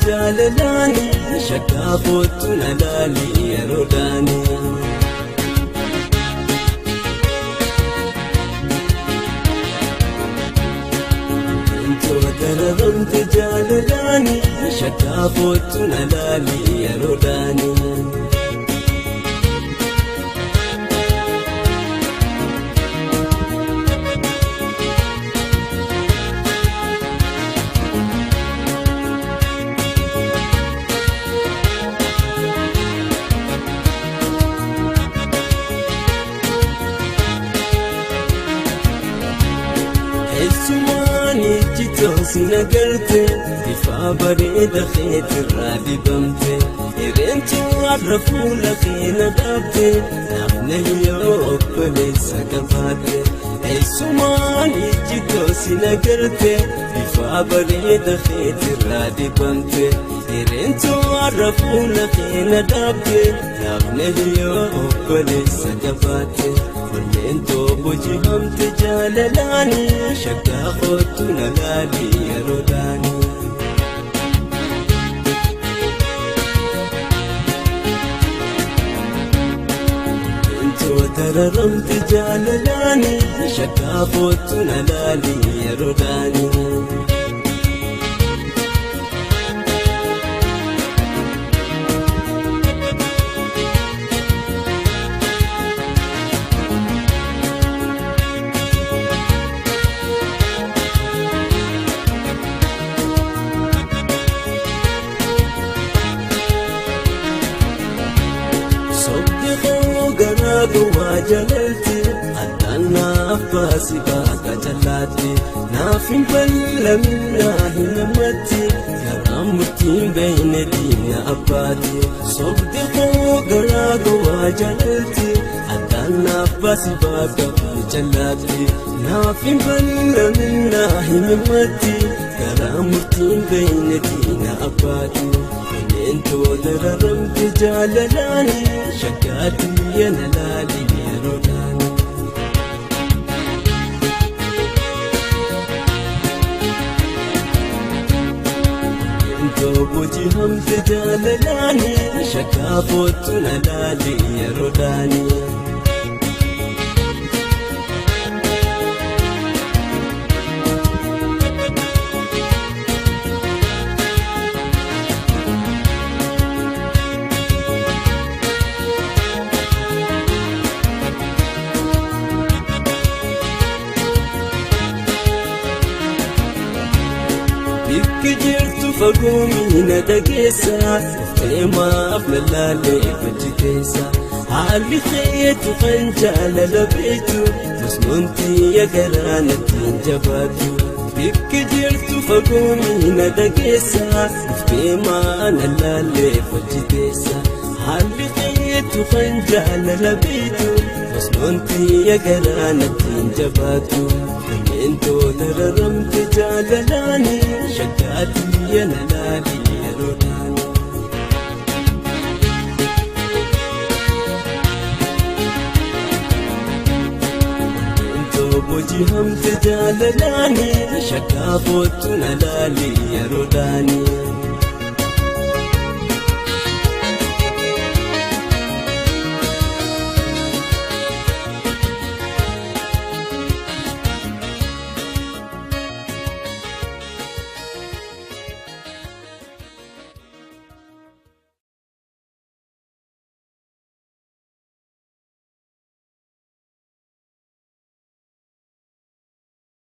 jaalalani shakkaa kootu na laali yeroodhaani. Dararamte jaalalani shakkaa kootu na laali yeroodhaani. Eessumaani jitoosi nagarte bifa bareeda keetirraa dibamte irreentu har'a fuula keenya dhaabte naafna yoo obboleessa qabaatte. Eessumaani jitoosi nagarte bifa bareeda keetirraa dibamte irreentu har'a fuula keenya dhaabte naafna yoo obboleessa qabaatte. Walleentu boojjifamte jaalalani shakkaa kootu na laali yeroodhaani. Walleentu dararamte jaalalani shakkaa kootu na laali yeroodhaani. Garaa jaalalti addaanaaf baasii baaka jallaatti naaf hin ballamin naa hin hammatti garaa murtiin beeyne diina abbaati. Sobde koo garaa gowwaa jaalalti addaanaaf baasii baaka jallaatti naaf hin ballamin naa hin hammatti garaa murtiin beeyne diina abbaati. Walleentu dararamte jaalalani shakkaatti yana laali yeroodhaani. Walleentu boojjifamte jaalalani shakkaa kootu na laali yeroodhaani. Bikki jirtu fagoo na dhageessa teemaaf na laalee fachi keessa haalli keetu kan jaalala beektu masnoonti garaa natti hin jabaatu. Bikki jirtu fagoo na dhageessa teemaa na laalee fachi keessa haalli keetu kan jaalala beektu masnoonti garaa natti hin jabaatu. Walleentu dararamte jaalalani shakkaatti yana laali yeroodhaani. Walleentu boojjifamte jaalalani shakkaa kootu na laali yeroodhaani.